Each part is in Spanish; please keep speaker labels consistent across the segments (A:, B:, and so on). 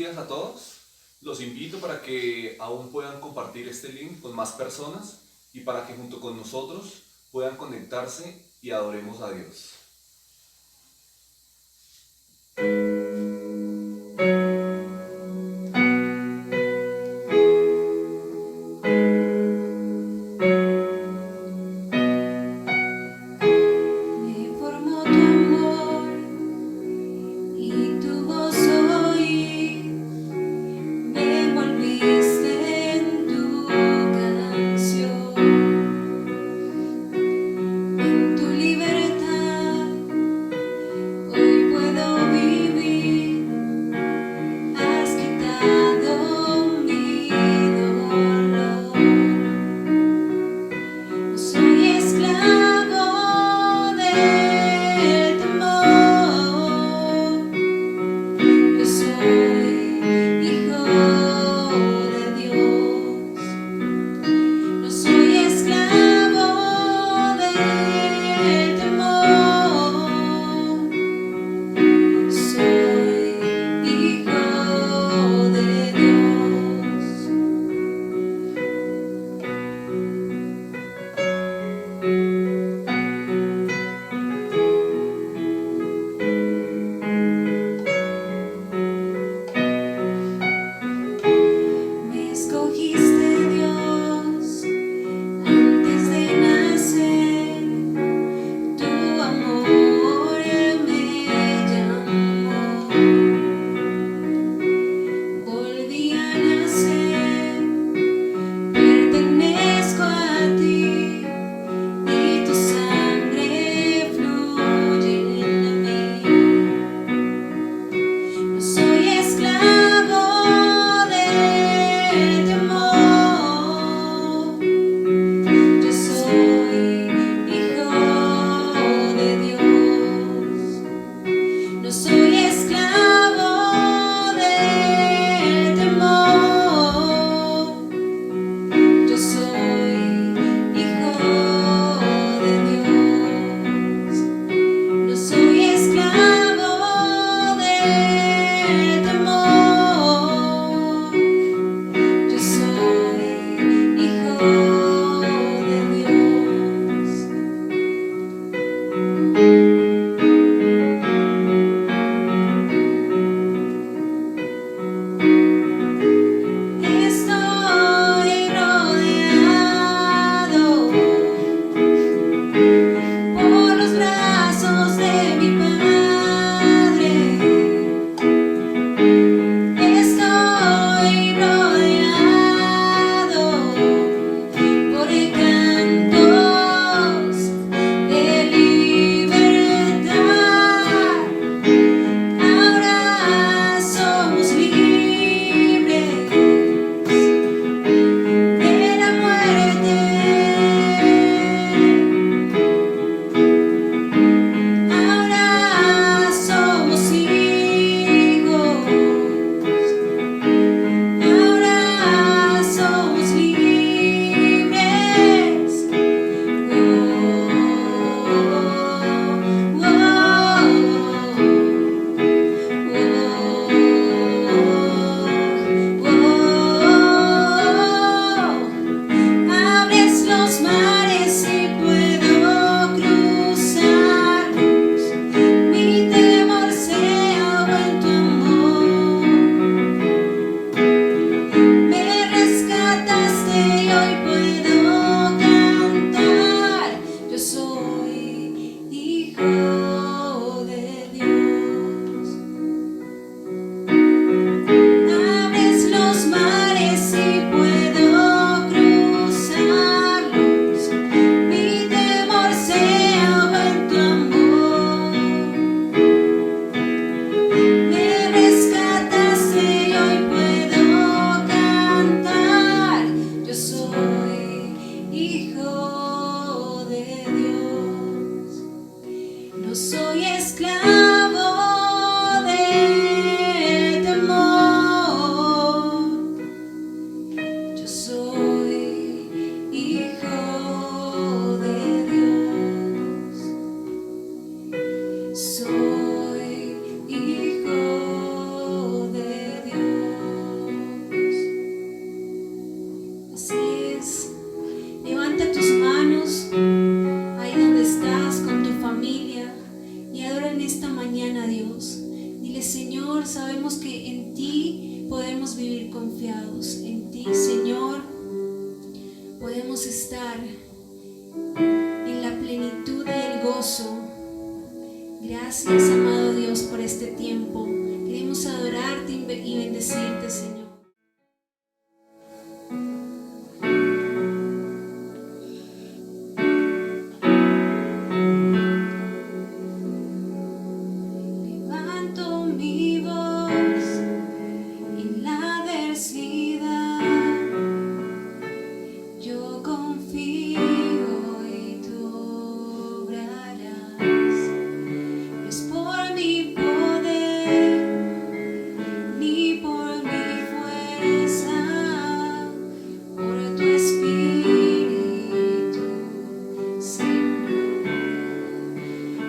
A: días a todos. Los invito para que aún puedan compartir este link con más personas y para que junto con nosotros puedan conectarse y adoremos a Dios.
B: Me formó tu amor y tu voz oí, me envolviste en tu canción, en tu libertad estar en la plenitud y el gozo. Gracias, amado Dios, por este tiempo. Queremos adorarte y bendecirte, Señor. Levanto mi voz en la adversidad. Yo confío y tú obrarás. No es por mi poder ni por mi fuerza, por tu espíritu, Señor.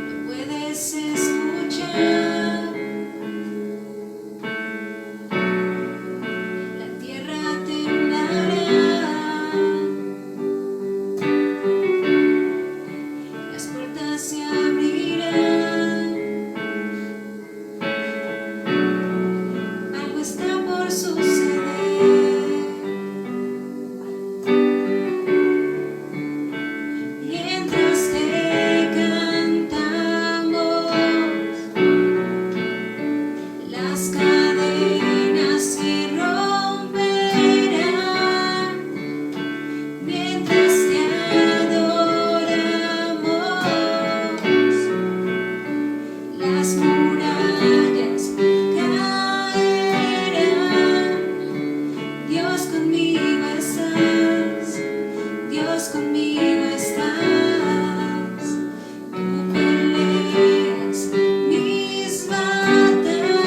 B: No puedes escuchar, la tierra temblará, las puertas se abrirán. Algo está por suceder. Mientras te cantamos, las cadenas se romperán. Mientras te adoramos, las murallas caerán. Dios conmigo estás, Dios conmigo estás. Tú peleas mis batallas.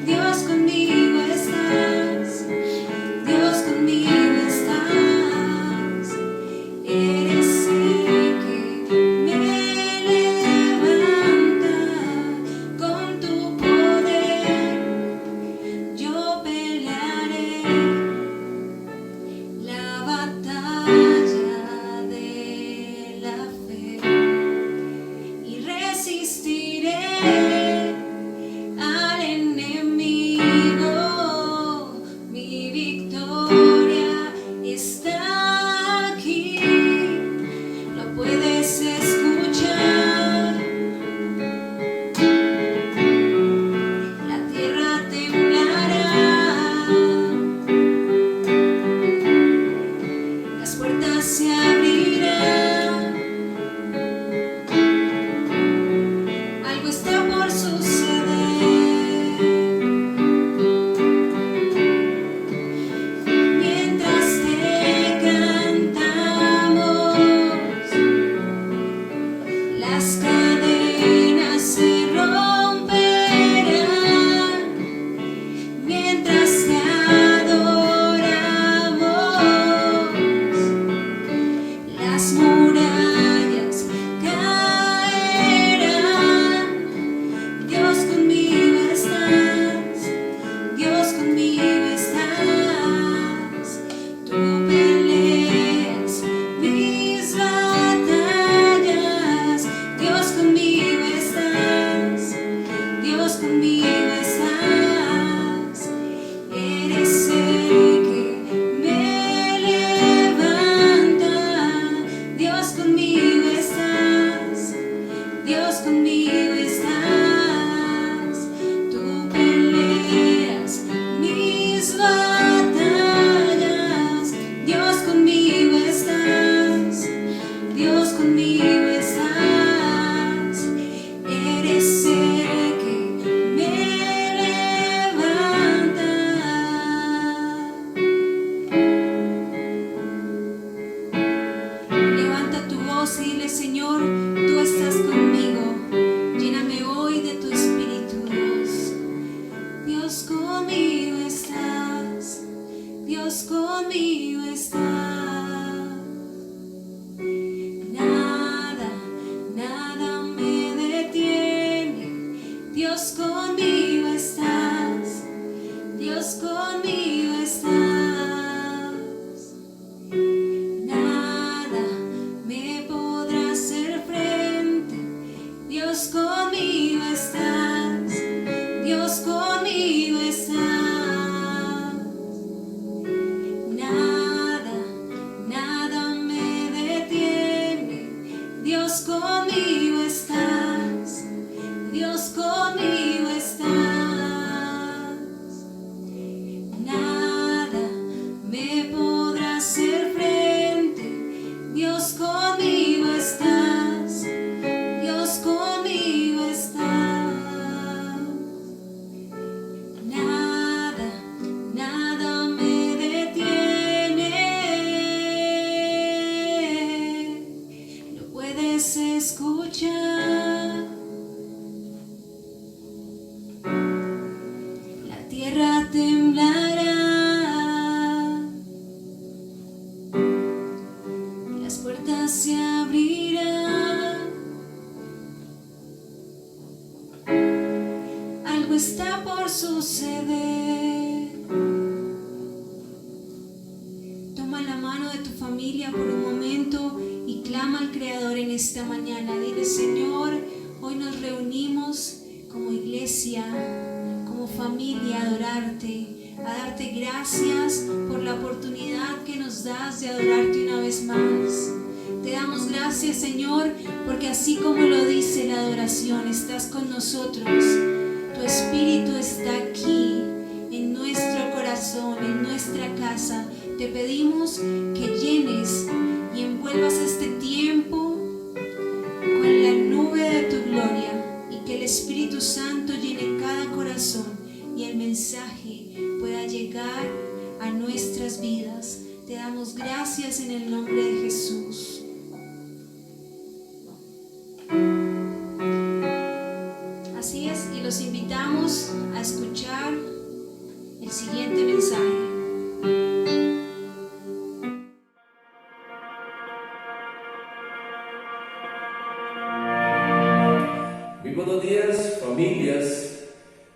B: Dios conmigo estás, Dios conmigo estás. Eres el que me levanta con tu poder. Yo pelearé la batalla de la fe y resistiré al enemigo. Mi victoria está aquí. Lo puedes escuchar. La tierra temblará, las puertas se abrirán. Algo está por suceder. Mientras te cantamos, las cadenas se romperán. Mientras te adoramos, las murallas caerán. Dios conmigo estás, Dios conmigo estás. Tú peleas mis batallas. Dios conmigo estás, Dios conmigo estás. Eres el que me levanta. Dios conmigo estás, Dios conmigo estás. Tú peleas mis batallas. Dios conmigo estás, Dios conmigo estás. Eres el que me levanta. Levanta tu voz y dile: Señor, tú estás conmigo. Lléname hoy de tu espíritu, Dios. Dios conmigo estás, Dios conmigo estás. Nada, nada me detiene. Dios conmigo estás, Dios conmigo estás. Nada me podrá hacer frente. Dios conmigo estás, Dios conmigo estás. Nada me podrá hacer frente, Dios conmigo estás, Dios conmigo estás. Nada me detiene. Lo puedes escuchar. La tierra temblará, las puertas se abrirán. Algo está por suceder. Toma la mano de tu familia por un momento y clama al Creador en esta mañana. Dile: Señor, hoy nos reunimos como iglesia, como familia, a adorarte, a darte gracias por la oportunidad que nos das de adorarte una vez más. Te damos gracias, Señor, porque así como lo dice la adoración, estás con nosotros. Tu Espíritu está aquí, en nuestro corazón, en nuestra casa. Te pedimos que llenes y envuelvas este tiempo con la nube de tu gloria y que el Espíritu Santo llene cada corazón y el mensaje pueda llegar a nuestras vidas. Te damos gracias en el nombre de Jesús. Así es, y los invitamos a escuchar el siguiente mensaje.
C: Muy buenos días, familias.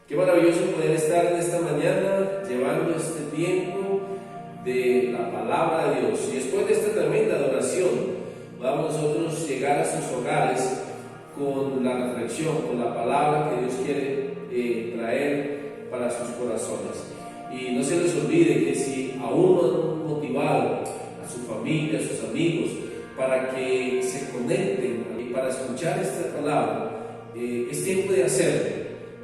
C: Qué maravilloso poder estar en esta mañana llevando este tiempo de la palabra de Dios. Y después de esta tremenda adoración, vamos nosotros llegar a sus hogares con la reflexión, con la palabra que Dios quiere traer para sus corazones. Y no se les olvide que si aún no han motivado a su familia, a sus amigos, para que se conecten y para escuchar esta palabra, es tiempo de hacerlo,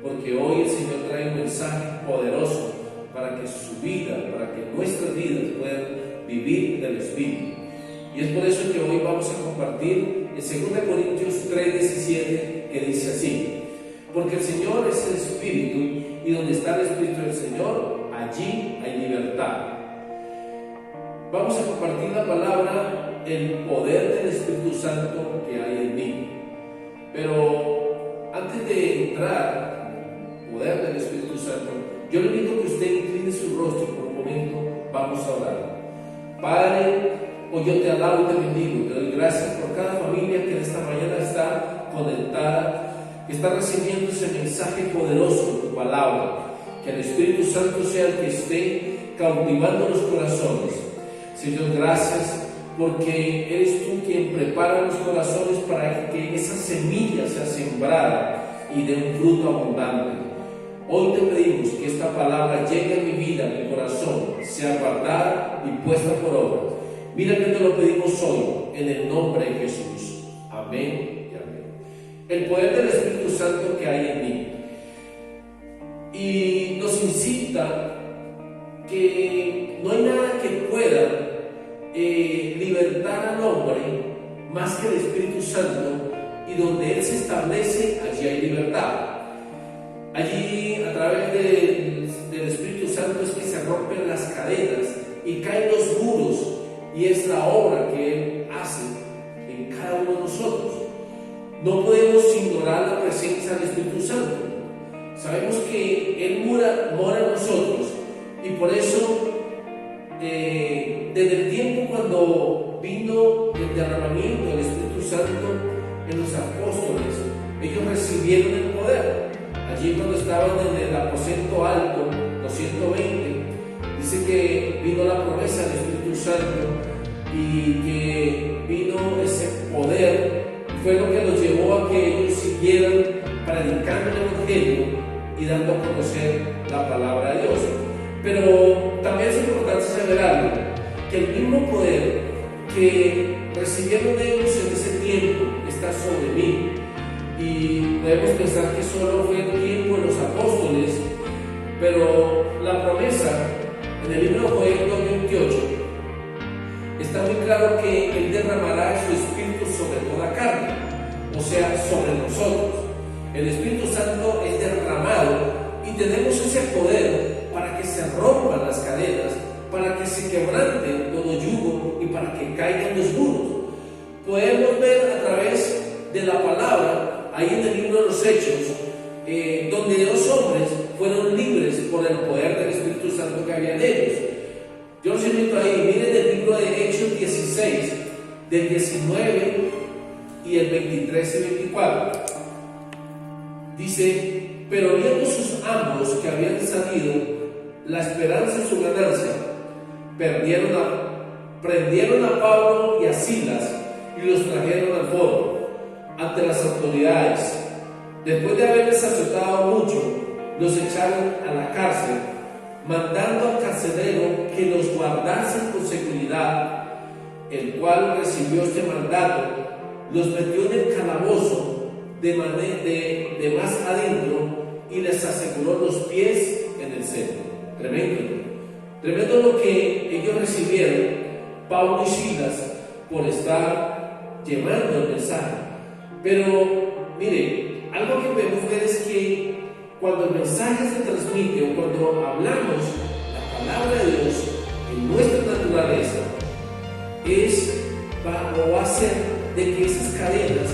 C: porque hoy el Señor trae un mensaje poderoso para que su vida, para que nuestras vidas puedan vivir del Espíritu. Y es por eso que hoy vamos a compartir en 2 Corintios 3:17, que dice así: porque el Señor es el Espíritu, y donde está el Espíritu del Señor, allí hay libertad. Vamos a compartir la palabra, el poder del Espíritu Santo que hay en mí. Pero antes de entrar al poder del Espíritu Santo, yo le invito a que usted incline su rostro por un momento. Vamos a orar. Padre, hoy yo te alabo y te bendigo, te doy gracias por cada familia que en esta mañana está conectada, que está recibiendo ese mensaje poderoso de tu palabra. Que el Espíritu Santo sea el que esté cautivando los corazones. Señor, gracias porque eres tú quien prepara los corazones para que esa semilla sea sembrada y dé un fruto abundante. Hoy te pedimos que esta palabra llegue a mi vida, a mi corazón, sea guardada y puesta por obra. Mira que te lo pedimos hoy, en el nombre de Jesús. Amén y amén. El poder del Espíritu Santo que hay en mí. Y nos incita que no hay nada que pueda libertar al hombre más que el Espíritu Santo, y donde Él se establece, allí hay libertad. Allí, a través del Espíritu Santo, es que se rompen las cadenas y caen los muros, y es la obra que Él hace en cada uno de nosotros. No podemos ignorar la presencia del Espíritu Santo. Sabemos que Él mora en nosotros, y por eso desde el tiempo cuando vino el derramamiento del Espíritu Santo en los apóstoles, ellos recibieron el poder. Allí cuando estaban en el aposento alto, los 120, dice que vino la promesa del Espíritu Santo y que vino ese poder. Fue lo que los llevó a que ellos siguieran predicando el Evangelio y dando a conocer la palabra de Dios. Pero también es importante saber algo, que el mismo poder que recibieron ellos en ese tiempo está sobre mí. Y podemos pensar que solo fue el tiempo de los apóstoles, pero la promesa en el libro de Joel 2:28 está muy claro que Él derramará su Espíritu sobre toda carne, o sea, sobre nosotros. El Espíritu Santo es derramado y tenemos ese poder para que se rompan las cadenas, para que se quebrante todo yugo y para que caigan los muros. Podemos ver a través de la palabra, ahí en el libro de los Hechos, donde los hombres fueron libres por el poder del Espíritu Santo que había en ellos. Yo los invito ahí, miren el libro de Hechos 16, del 19 y el 23 y 24. Dice: pero viendo sus ambos que habían salido la esperanza de su ganancia, prendieron a Pablo y a Silas y los trajeron al foro ante las autoridades. Después de haberles azotado mucho, los echaron a la cárcel, mandando al carcelero que los guardase con seguridad, el cual recibió este mandato, los metió en el calabozo de más adentro y les aseguró los pies en el centro. Tremendo lo que ellos recibieron, Pablo y Silas, por estar llevando el mensaje. Pero mire, algo que podemos ver es que cuando el mensaje se transmite o cuando hablamos la palabra de Dios en nuestra naturaleza, va a hacer de que esas cadenas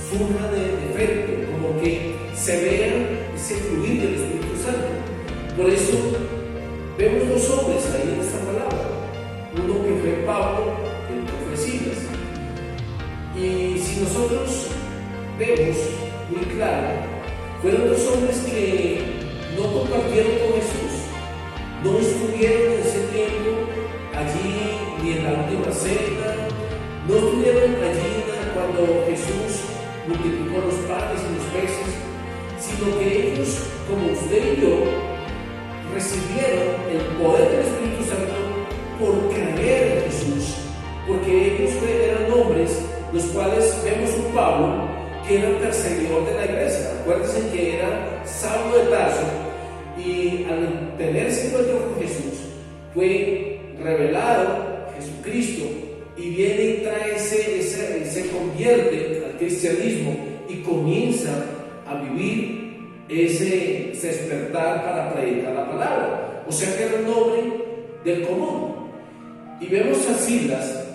C: surjan de efecto, como que se vean ese fluir del Espíritu Santo. Por eso vemos dos hombres ahí en esta palabra, uno que fue Pablo y el otro fue Silas. Y si nosotros vemos muy claro, fueron dos hombres que no compartieron con Jesús, no estuvieron en ese tiempo allí ni en la última cena, no estuvieron allí cuando Jesús multiplicó los panes y los peces, sino que ellos, como usted y yo, recibieron el poder del Espíritu Santo por creer en Jesús, porque ellos eran hombres los cuales vemos un Pablo que era un perseguidor de la iglesia. Acuérdense que era Saulo de Tarso, y al tenerse encuentro con Jesús fue revelado Jesucristo, y viene y trae se convierte al cristianismo y comienza a vivir ese despertar para predicar la palabra. O sea que era un hombre del común. Y vemos a Silas,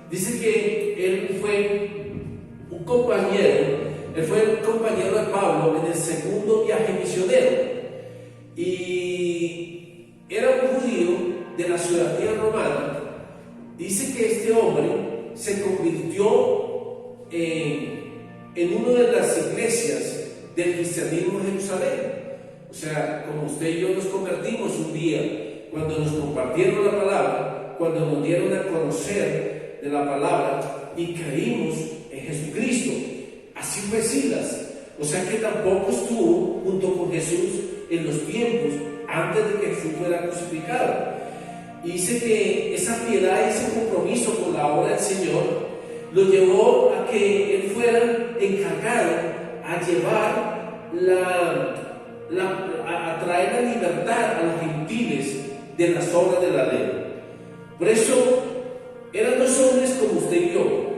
C: dice que él fue un compañero de Pablo en el segundo viaje misionero, y era un judío de la ciudadanía romana. Dice que este hombre se convirtió en una de las iglesias del cristianismo en Jerusalén. O sea, como usted y yo nos convertimos un día cuando nos compartieron la palabra, cuando nos dieron a conocer de la palabra y creímos en Jesucristo. Así fue Silas. O sea que tampoco estuvo junto con Jesús en los tiempos antes de que Jesús fuera crucificado. Y dice que esa piedad y ese compromiso con la obra del Señor lo llevó a que él fuera encargado a llevar a traer la libertad a los gentiles de las obras de la ley. Por eso eran dos hombres como usted y yo,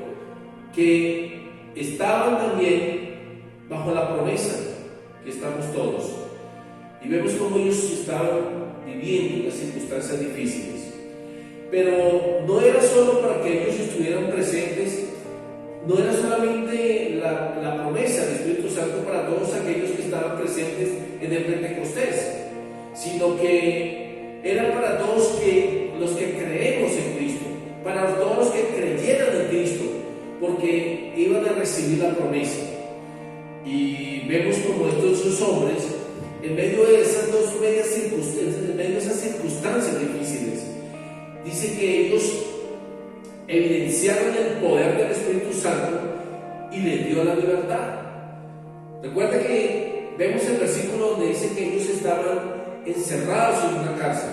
C: que estaban también bajo la promesa que estamos todos, y vemos cómo ellos estaban viviendo las circunstancias difíciles. Pero no era solo para que ellos estuvieran presentes, no era solamente la promesa del Espíritu Santo para todos aquellos que estaban presentes en el Pentecostés, sino que era para todos los que creemos en Cristo, para todos los que creyeran en Cristo, porque iban a recibir la promesa. Y vemos como estos dos hombres, en medio de esas circunstancias difíciles, dice que ellos evidenciaron el poder del Espíritu Santo y les dio la libertad. Recuerda que vemos el versículo donde dice que ellos estaban encerrados en una cárcel,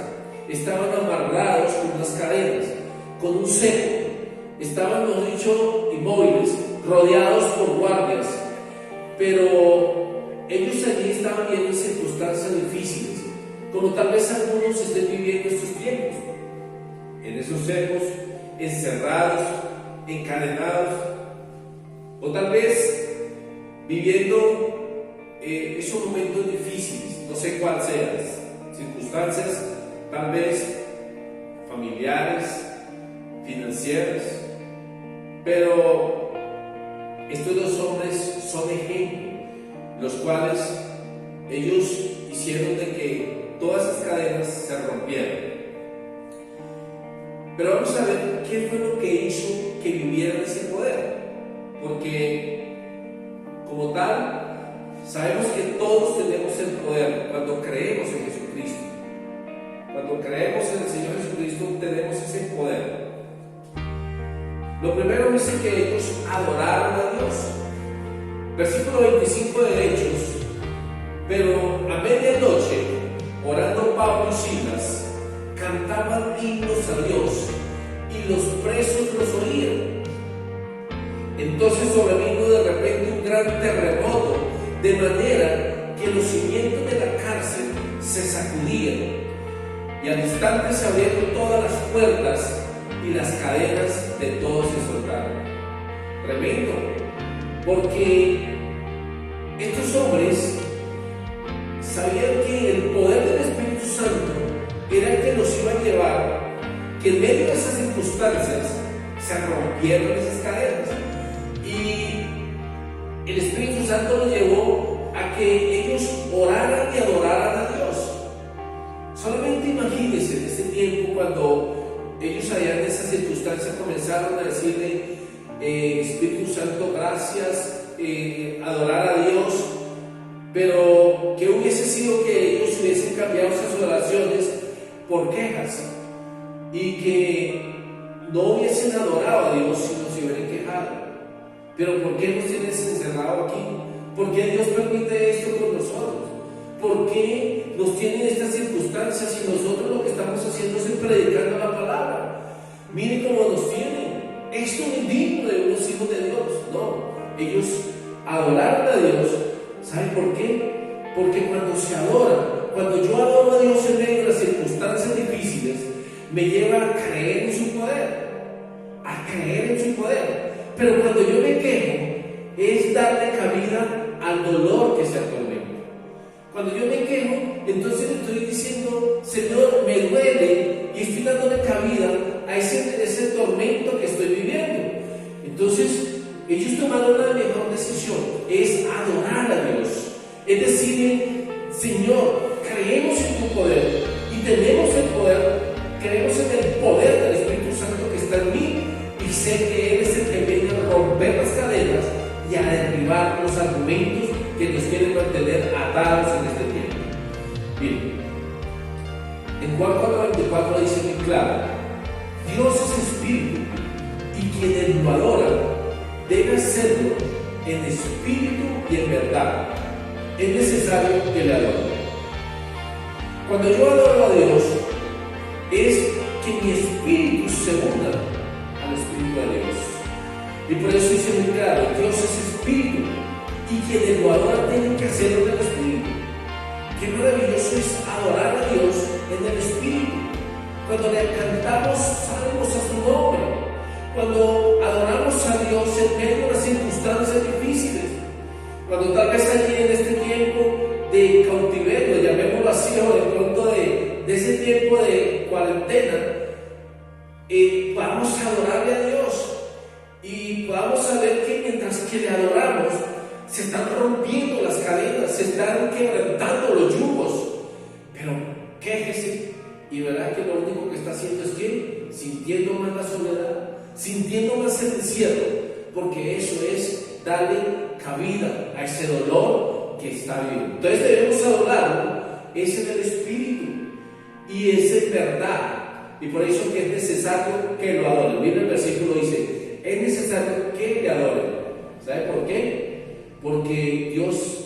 C: estaban amarrados con unas cadenas, con un cepo, estaban, mejor dicho, inmóviles, rodeados por guardias, pero ellos allí estaban viendo circunstancias difíciles, como tal vez algunos estén viviendo estos tiempos, en esos cercos, encerrados, encadenados, o tal vez viviendo esos momentos difíciles, no sé cuáles sean, circunstancias tal vez familiares, financieras, pero estos dos hombres son ejemplos, los cuales ellos hicieron de que todas esas cadenas se rompieran. Pero vamos a ver qué fue lo que hizo que vivieran ese poder, porque como tal, sabemos que todos tenemos el poder cuando creemos en Jesucristo. Cuando creemos en el Señor Jesucristo tenemos ese poder. Lo primero dice que ellos adoraron a Dios. Versículo 25 de Hechos. Pero a medianoche, orando Pablo y Silas, cantaban himnos a Dios y los presos los oían. Entonces sobrevino de repente un gran terremoto, de manera que los cimientos de la cárcel se sacudían y al instante se abrieron todas las puertas y las cadenas de todos se soltaron. Tremendo, porque estos hombres sabían que el poder del Espíritu Santo era el que los iba a llevar, que en medio de esas circunstancias se rompieron esas cadenas. Y el Espíritu Santo los llevó a que ellos oraran y adoraran a Dios. Solamente imagínense en ese tiempo cuando ellos allá en esas circunstancias comenzaron a decirle Espíritu Santo, gracias, adorar a Dios, pero que hubiese sido que ellos hubiesen cambiado esas oraciones por quejas y que no hubiesen adorado a Dios sino se hubieran quejado. Pero ¿por qué nos tienes encerrado aquí? ¿Por qué Dios permite esto con nosotros? ¿Por qué nos tienen estas circunstancias y nosotros lo que estamos haciendo es predicando la palabra? Miren cómo nos tienen. Esto no es digno de unos hijos de Dios. No, ellos adoraron a Dios. ¿Saben por qué? Porque cuando se adora, cuando yo adoro a Dios en medio de las circunstancias difíciles, me lleva a creer en su poder. A creer en su poder. Pero cuando yo me quejo, es darle cabida al dolor que se atormenta. Cuando yo me quejo, entonces estoy diciendo, Señor, me duele y estoy dándole cabida a ese tormento que estoy viviendo. Entonces, ellos tomaron la mejor decisión, es adorar a Dios. Es decir, Señor, creemos en tu poder y tenemos el poder, creemos en el poder del Espíritu Santo que está en mí y sé que Él es el que viene a romper las cadenas y a derribar los argumentos que nos quieren mantener atados en este tiempo. Bien, en Juan 4:24 dice muy claro: Dios es espíritu y quienes lo adoran debe hacerlo en espíritu y en verdad. Es necesario que le adoren. Cuando yo adoro a Dios, es que mi espíritu se una al espíritu de Dios. Y por eso dice muy claro: Dios es espíritu y quienes lo adoran tienen que hacerlo en el espíritu. Qué maravilloso es adorar a Dios en el espíritu. Cuando le cantamos salmos a su nombre, cuando adoramos a Dios en medio de las circunstancias difíciles, cuando tal vez allí en este tiempo de cautiverio, llamémoslo así, o de pronto de ese tiempo de cuarentena, podamos adorarle a Dios y podamos saber que mientras que le adoramos se están rompiendo las cadenas, se están quebrantando los yugos. Pero quéjese y verá que lo único que está haciendo es que sintiendo más la soledad, sintiendo más el encierro, porque eso es darle cabida a ese dolor que está viviendo. Entonces debemos adorarlo, es en el espíritu y es en verdad. Y por eso que es necesario que lo adoren. Mira el versículo, dice: es necesario que le adoren. ¿Sabe por qué? Porque Dios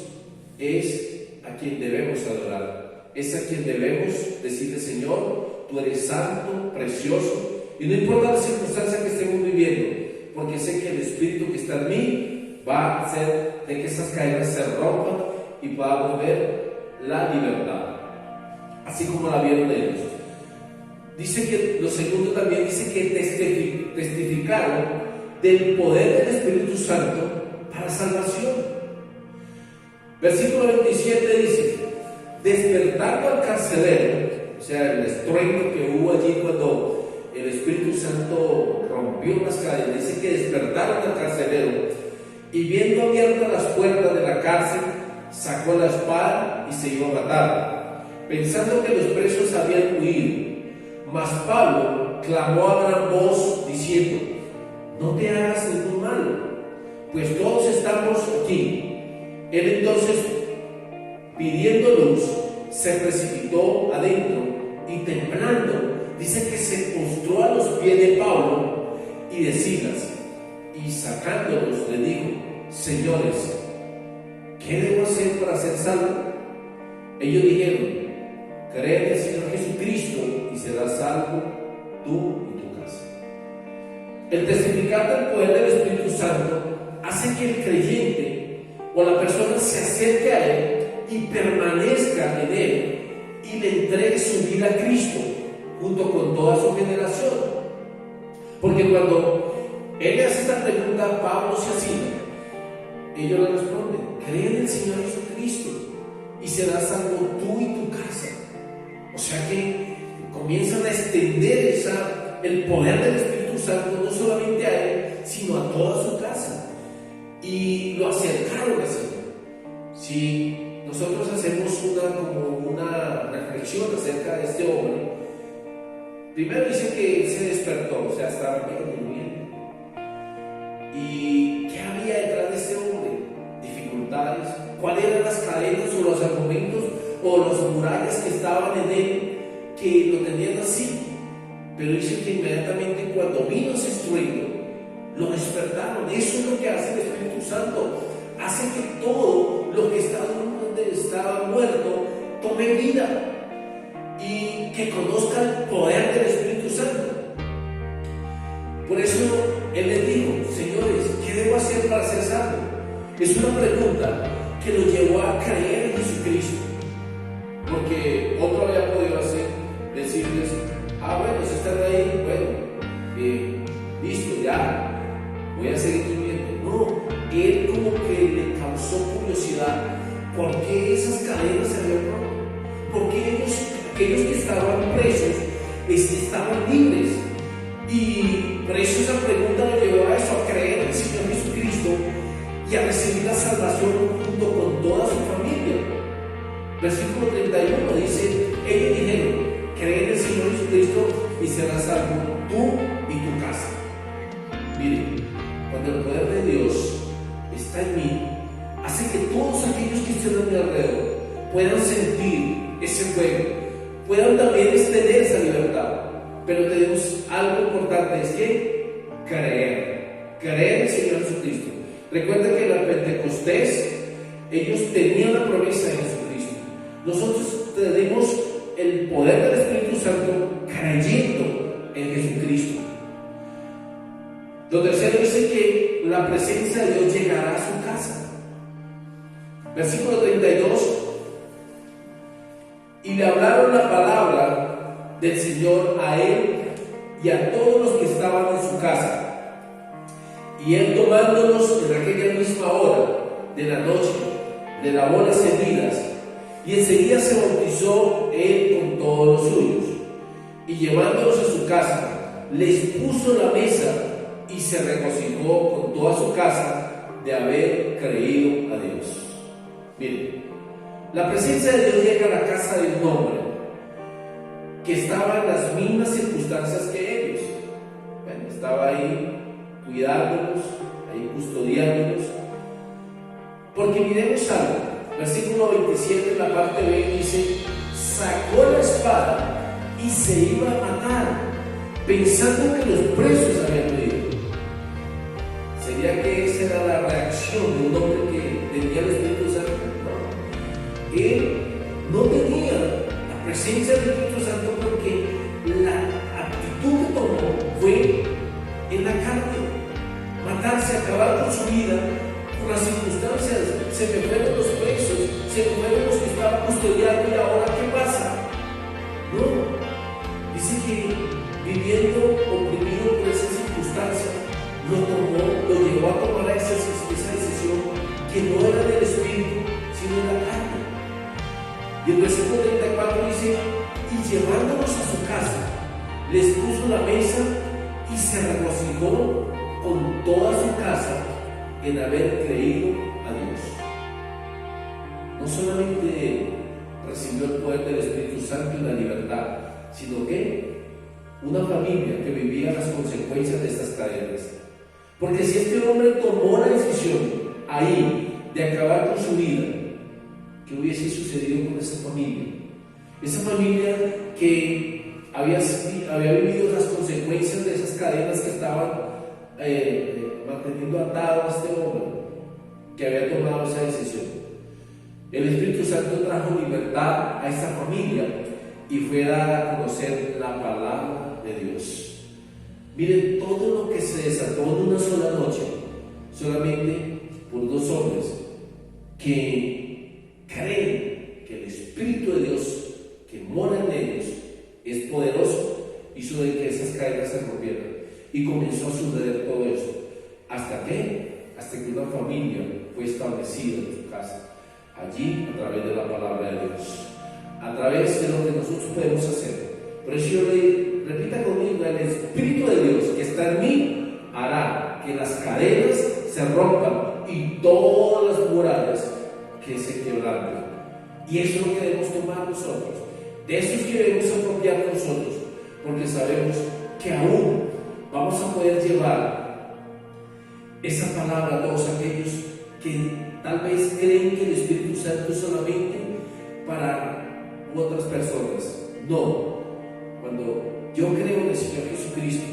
C: es a quien debemos adorar. Es a quien debemos decirle: Señor, tú eres santo, precioso, y no importa la circunstancia que estemos viviendo, porque sé que el Espíritu que está en mí va a hacer de que esas cadenas se rompan y podamos ver la libertad, así como la vieron ellos. Dice que lo segundo también dice que testificaron del poder del Espíritu Santo para salvación. Versículo 27 dice: despertando al carcelero, o sea, el estruendo que hubo allí cuando el Espíritu Santo rompió las cadenas, dice que despertaron al carcelero y viendo abiertas las puertas de la cárcel, sacó la espada y se iba a matar, pensando que los presos habían huido. Mas Pablo clamó a gran voz diciendo: no te hagas ningún mal, pues todos estamos aquí. Él entonces, pidiendo luz, se precipitó adentro y temblando, dice que se postró a los pies de Pablo y de Silas, y sacándolos le dijo: señores, ¿qué debo hacer para ser salvo? Ellos dijeron: cree en el Señor Jesucristo y serás salvo tú y tu casa. El testificar del poder del Espíritu Santo hace que el creyente o la persona se acerque a Él y permanezca en Él y le entregue su vida a Cristo junto con toda su generación. Porque cuando Él le hace esta pregunta a Pablo y a Silas, ellos le responden: cree en el Señor Jesucristo y serás salvo tú y tu casa. O sea que comienzan a extender el poder del Espíritu Santo no solamente a Él, sino a toda su casa. Y lo acercaron al Señor. Si nosotros hacemos una reflexión acerca de este hombre, primero dice que él se despertó, o sea, estaba durmiendo. ¿Y qué había detrás de este hombre? Dificultades. ¿Cuáles eran las cadenas o los argumentos o las murallas que estaban en él que lo tenían así? Pero dice que inmediatamente cuando vino ese estruendo, lo despertaron. Eso es lo que hace el Espíritu Santo. Hace que todo lo que estaba muerto tome vida y que conozca el poder del Espíritu Santo. Por eso Él les dijo: señores, ¿qué debo hacer para ser salvo? Es una pregunta que lo llevó a creer en Jesucristo. Porque otro había podido hacer, decirles: bueno, si están ahí, bueno, listo, ya, voy a seguir viviendo. No, él como que le causó curiosidad. ¿Por qué esas cadenas se habían roto? ¿Por qué aquellos que estaban presos estaban libres? Y por eso esa pregunta lo llevó a eso, a creer en el Señor Jesucristo y a recibir la salvación junto con toda su familia. Versículo 31 dice: ellos dijeron: cree en el Señor Jesucristo y serás salvo tú y tu casa. Miren, cuando el poder de Dios está en mí, hace que todos aquellos que estén a mi alrededor puedan sentir ese fuego, puedan también extender esa libertad. Pero tenemos algo importante, es que creer en el Señor Jesucristo. Recuerda que en la Pentecostés ellos tenían la promesa de Jesucristo. Nosotros tenemos el poder del Espíritu Santo creyendo en Jesucristo. Lo tercero dice que la presencia de Dios llegará a su casa. Versículo 32: y le hablaron la palabra del Señor a él y a todos los que estaban en su casa. Y él, tomándolos en aquella misma hora de la noche, le lavó las heridas, y enseguida se bautizó él con todos los suyos. Y llevándolos a su casa, les puso la mesa y se regocijó con toda su casa de haber creído a Dios. Miren, la presencia de Dios llega a la casa de un hombre que estaba en las mismas circunstancias que ellos. Bueno, estaba ahí cuidándolos, ahí custodiándolos. Porque miremos algo, versículo 27 en la parte B dice: sacó la espada y se iba a matar, pensando que los presos habían huido. ¿Sería que esa era la reacción de un hombre que tenía el Espíritu Santo? No. Él no tenía la presencia del Espíritu Santo porque la actitud que tomó en la carne, matarse, acabar con su vida. Por las circunstancias, se me fueron los presos, se me fueron los que estaban custodiando, y ahora ¿qué pasa? No, dice que viviendo oprimido por esa circunstancia, lo llevó a tomar esa decisión que no era del espíritu, sino de la carne. Y el versículo 34 dice: y llevándolos a su casa, les puso la mesa y se regocijó con toda su casa en haber creído a Dios. No solamente recibió el poder del Espíritu Santo y la libertad, sino que una familia que vivía las consecuencias de estas cadenas. Porque si este hombre tomó la decisión ahí de acabar con su vida, ¿qué hubiese sucedido con esa familia? Esa familia que había vivido las consecuencias de esas cadenas que estaban manteniendo atado a este hombre que había tomado esa decisión. El Espíritu Santo trajo libertad a esa familia y fue dada a conocer la palabra de Dios. Miren todo lo que se desató en una sola noche, solamente por dos hombres que creen que el Espíritu de Dios que mora en ellos es poderoso, hizo de que esas cadenas se rompieran. Y comenzó a suceder todo eso. ¿Hasta qué? Hasta que una familia fue establecida en su casa. Allí, a través de la palabra de Dios, a través de lo que nosotros podemos hacer. Por eso yo le repita conmigo: el Espíritu de Dios que está en mí hará que las cadenas se rompan y todas las murallas que se quebranten. Y eso es lo que debemos tomar nosotros. De eso es que debemos apropiar nosotros, porque sabemos que aún vamos a poder llevar esa palabra a todos aquellos que tal vez creen que el Espíritu Santo es solamente para otras personas. No, cuando yo creo en el Señor Jesucristo,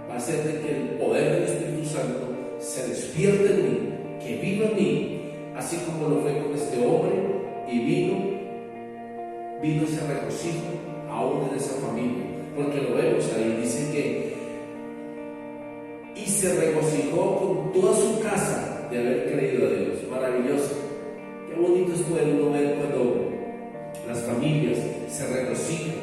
C: va a hacer de que el poder del Espíritu Santo se despierte en mí, que viva en mí, así como lo fue con este hombre, y vino ese regocijo aún en esa familia, porque lo vemos ahí, dice que y se regocijó con toda su casa de haber creído a Dios. Maravilloso. Qué bonito es poder uno ver cuando las familias se regocijan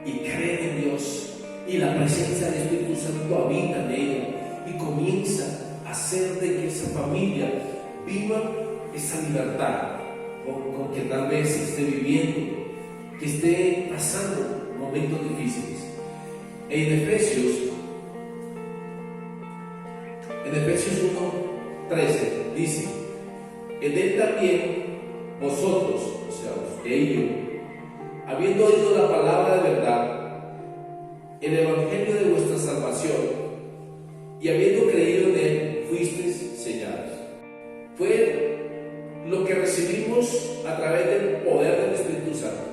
C: y creen en Dios y la presencia del Espíritu Santo habita en ella y comienza a hacer de que esa familia viva esa libertad con que tal vez esté viviendo, que esté pasando momentos difíciles. En Efesios 1:13 dice: en él también vosotros, o sea, usted y yo, habiendo oído la palabra de verdad, el evangelio de vuestra salvación, y habiendo creído en él, fuisteis sellados. Fue lo que recibimos a través del poder del Espíritu Santo,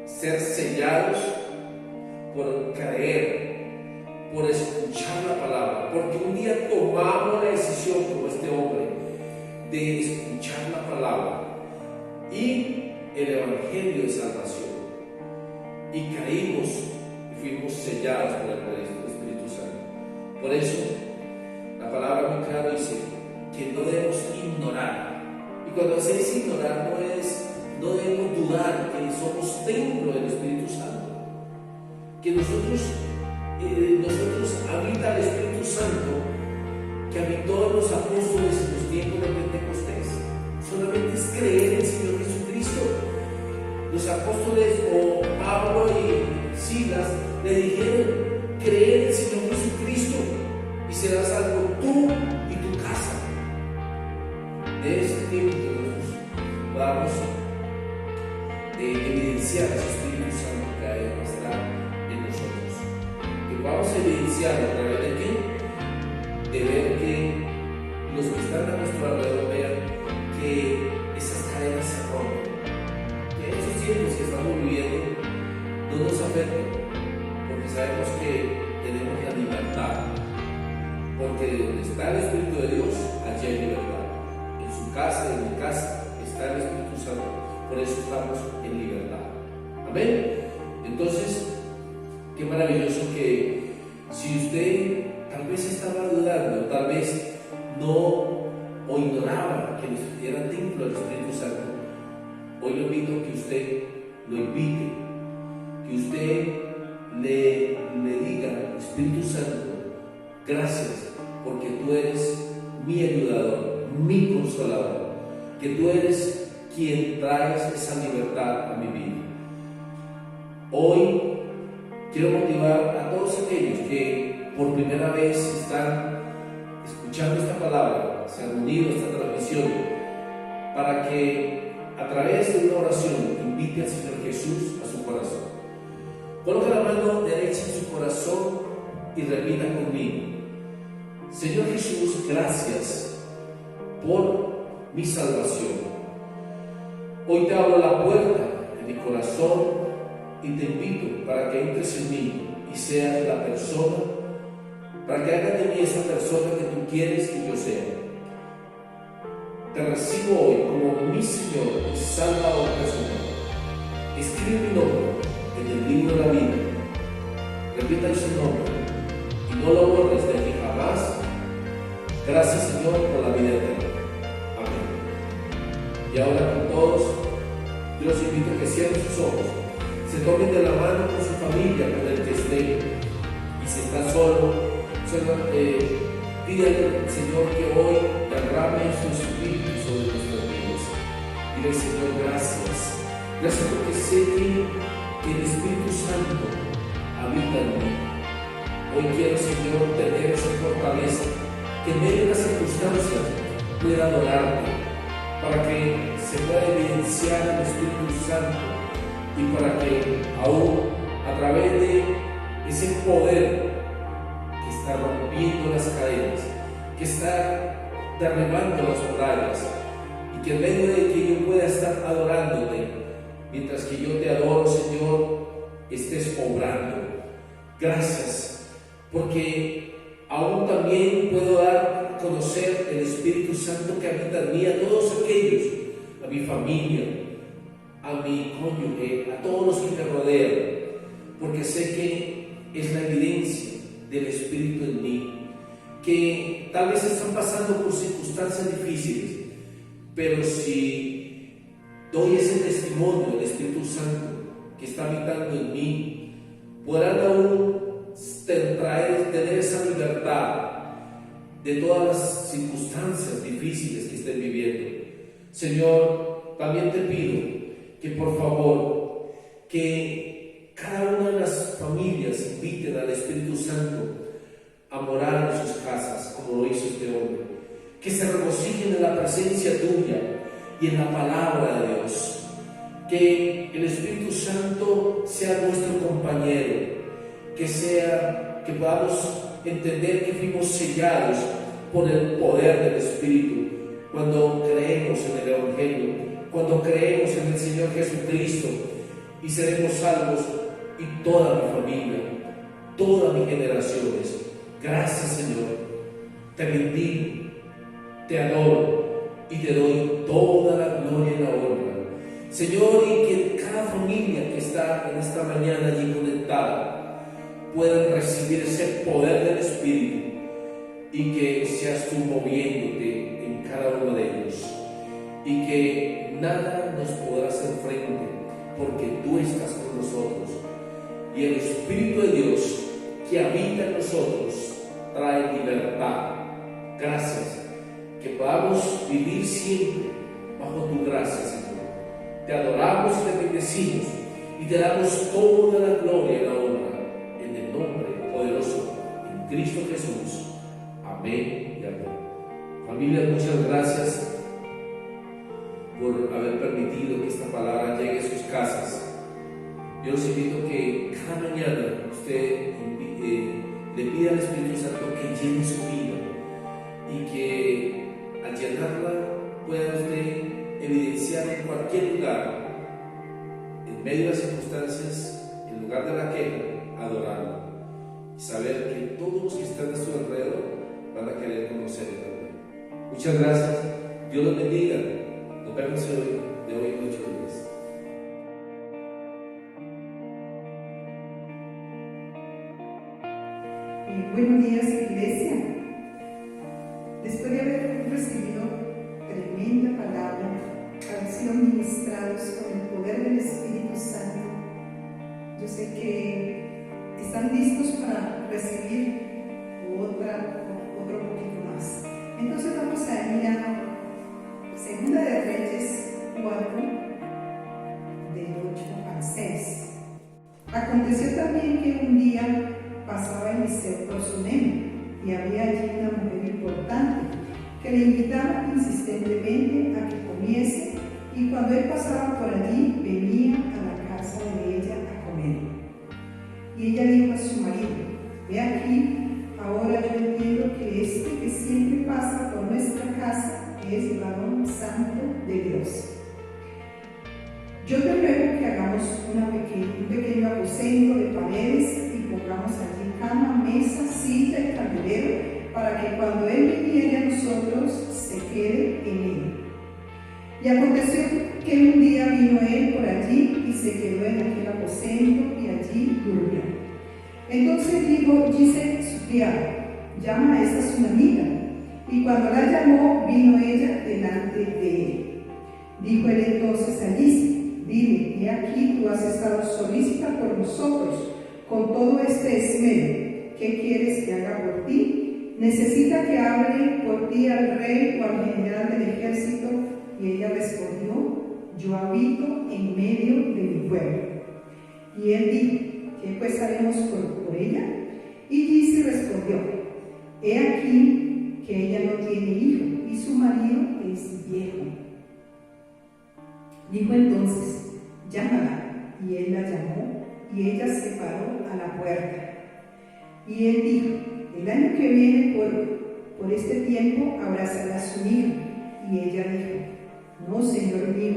C: ser sellados por creer, por escuchar la palabra, porque un día tomamos la decisión, como este hombre, de escuchar la palabra y el evangelio de salvación, y caímos y fuimos sellados por el poder del Espíritu Santo. Por eso la palabra muy clara dice que no debemos ignorar, y cuando se dice ignorar no debemos dudar que somos templo del Espíritu Santo, que nosotros habita el Espíritu Santo que habitó en los apóstoles en los tiempos de Pentecostés. Solamente es creer en el Señor Jesucristo. Los apóstoles, o Pablo y Silas, le dijeron: cree en el Señor Jesucristo y serás salvo tú y tu casa. De ese tiempo que nosotros vamos a evidenciar ese Espíritu Santo que hay en nosotros. Vamos a evidenciar a través de qué? De ver que los que están a nuestro alrededor vean que esas cadenas se rompen, que esos tiempos que estamos viviendo no nos afecten, porque sabemos que tenemos la libertad, porque donde está el Espíritu de Dios, allí hay libertad. En su casa, en mi casa, está el Espíritu Santo, por eso estamos en libertad. Amén. Entonces, qué maravilloso que si usted tal vez era templo del Espíritu Santo, hoy le invito a que usted lo invite, que usted le diga: Espíritu Santo, gracias porque tú eres mi ayudador, mi consolador, que tú eres quien traes esa libertad a mi vida. Hoy quiero motivar a todos aquellos que por primera vez están escuchando esta palabra, se han unido a esta transmisión, para que a través de una oración invite al Señor Jesús a su corazón. Coloque la mano derecha en su corazón y repita conmigo: Señor Jesús, gracias por mi salvación. Hoy te abro la puerta de mi corazón y te invito para que entres en mí y seas la persona, para que hagas de mí esa persona que tú quieres que yo sea. Te recibo hoy como mi Señor y Salvador personal. Escribe mi nombre en el libro de la vida. Repita su nombre y no lo borres de aquí jamás. Gracias, Señor, por la vida eterna. Amén. Y ahora con todos, yo los invito a que cierren sus ojos, se tomen de la mano con su familia, con el que esté, y si está solo, pide al Señor que hoy derrame su espíritu sobre nuestras vidas. Dile: Señor, gracias. Gracias porque sé que el Espíritu Santo habita en mí. Hoy quiero, Señor, tener esa fortaleza, que en medio de las circunstancias pueda adorarte, para que se pueda evidenciar el Espíritu Santo y para que aún a través de ese poder que está rompiendo las cadenas, que está derribando las murallas, y que en medio de que yo pueda estar adorándote, mientras que yo te adoro, Señor, estés obrando. Gracias, porque aún también puedo dar a conocer el Espíritu Santo que habita en mí a todos aquellos, a mi familia, a mi cónyuge, a todos los que me rodean, porque sé que es la evidencia del Espíritu en mí, que tal vez están pasando por circunstancias difíciles, pero si doy ese testimonio del Espíritu Santo que está habitando en mí, podrán aún tener esa libertad de todas las circunstancias difíciles que estén viviendo. Señor, también te pido que por favor, que cada una de las familias inviten al Espíritu Santo a morar en sus casas, como lo hizo este hombre, que se regocijen en la presencia tuya y en la palabra de Dios, que el Espíritu Santo sea nuestro compañero, que podamos entender que fuimos sellados por el poder del Espíritu cuando creemos en el Evangelio, cuando creemos en el Señor Jesucristo, y seremos salvos, y toda mi familia, todas mis generaciones. Gracias, Señor, te bendigo, te adoro y te doy toda la gloria y la honra, Señor, y que cada familia que está en esta mañana allí conectada puedan recibir ese poder del Espíritu, y que seas tú moviéndote en cada uno de ellos, y que nada nos podrá hacer frente, porque tú estás con nosotros, y el Espíritu de Dios que habita en nosotros trae libertad. Gracias, que podamos vivir siempre bajo tu gracia, Señor. Te adoramos y te bendecimos y te damos toda la gloria y la honra en el nombre poderoso en Cristo Jesús. Amén y amén. Familia, muchas gracias por haber permitido que esta palabra llegue a sus casas. Yo los invito a que cada mañana usted le pida al Espíritu Santo que llene su vida, y que al llenarla pueda usted evidenciar en cualquier lugar, en medio de las circunstancias, en lugar de la queja, adorarlo, y saber que todos los que están a su alrededor van a querer conocerle también. Muchas gracias, Dios los bendiga. Nos vemos de hoy en 8 días.
D: Buenos días, iglesia. Después de haber recibido tremenda haber sido ministrados con el poder del Espíritu Santo. Yo sé que están listos para recibir otro poquito más. Entonces vamos a ir a Segunda de Reyes 4, del 8 al 6. Aconteció también que un día pasaba Eliseo por Sunem, y había allí una mujer importante que le invitaba insistentemente a que comiese, y cuando él pasaba por allí venía a la casa de ella a comer. Y ella dijo a su marido: ve aquí, ahora yo entiendo que este que siempre pasa por nuestra casa es varón santo de Dios. Yo te ruego que hagamos un pequeño aposento de paredes y pongamos allí cama, mesa, silla y candelero, para que cuando él viniere a nosotros se quede en él. Y aconteció que un día vino él por allí y se quedó en aquel aposento y allí durmió. Entonces dijo Giselle su criada: llama a esta Sunamita. Y cuando la llamó, vino ella delante de él. Dijo él entonces a Giselle: dile, he aquí tú has estado solícita por nosotros con todo este esmero. ¿Qué quieres que haga por ti? ¿Necesita que hable por ti al rey o al general del ejército? Y ella respondió: yo habito en medio de mi pueblo. Y él dijo: ¿qué pues haremos por ella? Y Giselle respondió: he aquí que ella no tiene hijo y su marido es viejo. Dijo entonces: llámala. Y él la llamó, y ella se paró a la puerta. Y él dijo: el año que viene por este tiempo abrazará a su hijo. Y ella dijo: no, Señor mío,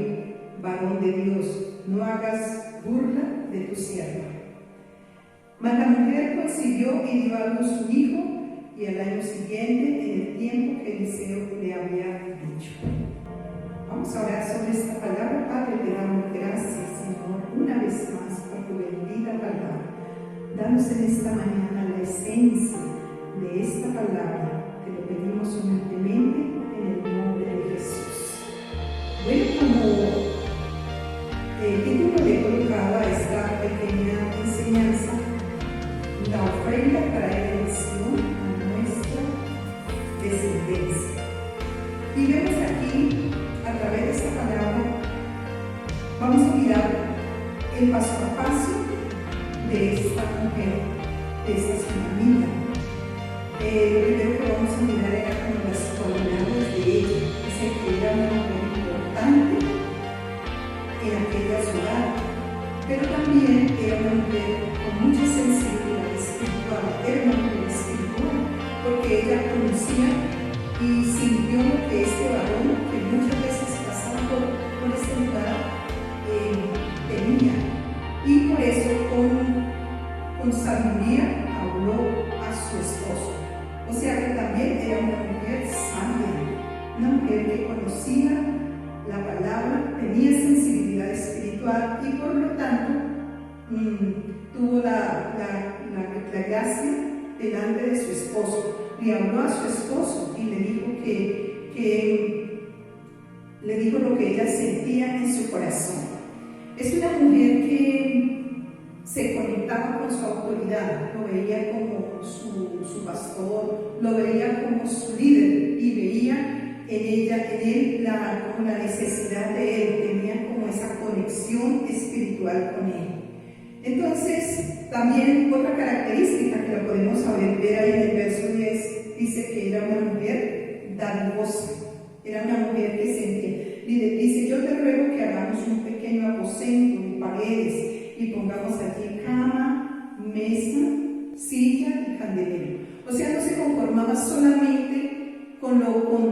D: varón de Dios, no hagas burla de tu sierva. Mas la mujer concibió y dio a luz un hijo, y al año siguiente, en el tiempo que Eliseo le había dicho. Vamos a orar sobre esta palabra. Padre, te damos gracias, Señor, una vez más por tu bendita palabra. Danos en esta mañana la esencia de esta palabra. Te lo pedimos humildemente en el nombre de Jesús. Bueno, como título le he colocado a esta pequeña enseñanza: la ofrenda trae bendición a nuestra descendencia. Y vemos aquí, a través de esta palabra, vamos a mirar el paso a paso de esta mujer, de esta Sunamita. Lo primero que vamos a mirar era como las cualidades de ella. Dice que era una mujer importante en aquella ciudad, pero también era una mujer con mucha sensibilidad espiritual. Era una mujer espiritual porque ella conocía y sintió lo que este varón, que muchas veces pasaba por este lugar, tenía, y por eso con sabiduría habló a su esposo. O sea que también era una mujer sabia, una mujer que conocía la palabra, tenía sensibilidad espiritual y por lo tanto tuvo la gracia delante de su esposo. Le habló a su esposo y le dijo le dijo lo que ella sentía en su corazón. Es una mujer que se conectaba con su autoridad, lo veía como su pastor, lo veía como su líder y veía en él como la necesidad de él, tenía como esa conexión espiritual con él. Entonces, también otra característica que la podemos ver ahí en el verso 10, dice que era una mujer dadivosa, era una mujer que sentía. Dice: yo te ruego que hagamos un pequeño aposento de paredes y pongamos allí cama, mesa, silla y candelero. O sea, no se conformaba solamente con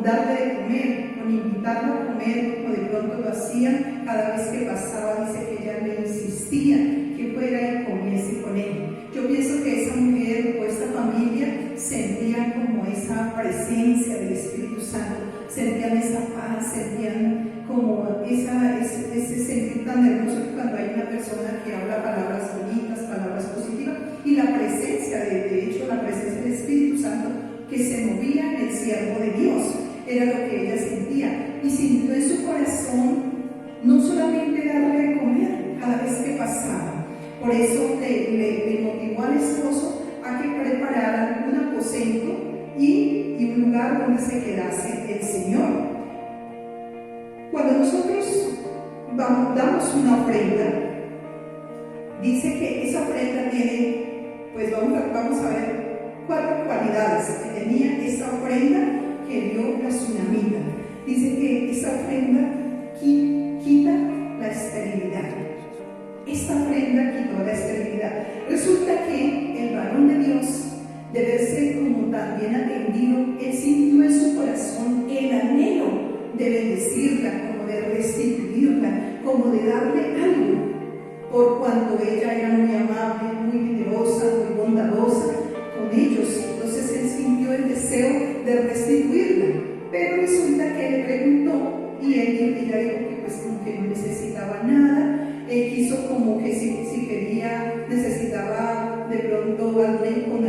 D: darle de comer, con invitarlo a comer, como de pronto lo hacían cada vez que pasaba. Dice que ella le insistía que fuera y comiese con él. Yo pienso que esa mujer o esta familia sentían como esa presencia del Espíritu Santo, sentían esa paz, sentían como ese sentir tan hermoso que cuando hay una persona que habla palabras bonitas, palabras positivas, y la presencia, de hecho la presencia del Espíritu Santo que se movía en el siervo de Dios, era lo que ella sentía, y sintió en su corazón solamente darle de comer cada vez que pasaba. Por eso le motivó al esposo a que preparara un aposento y un lugar donde se quedase el Señor. Cuando nosotros damos una ofrenda, dice que esa ofrenda tiene, pues vamos a ver 4 cualidades que tenía esa ofrenda que dio la tsunamita. Dice que esa ofrenda quita la esterilidad. Esta ofrenda quitó la esterilidad. Resulta que el varón de Dios, de verse como tan bien atendido, él sintió en su corazón el anhelo de bendecirla, como de restituirla, como de darle algo, por cuanto ella era muy amable, muy generosa, muy bondadosa con ellos. Entonces él sintió el deseo de restituirla, pero resulta que le preguntó y ella dijo que pues como que no necesitaba nada. Él quiso como que si quería, necesitaba de pronto hablar con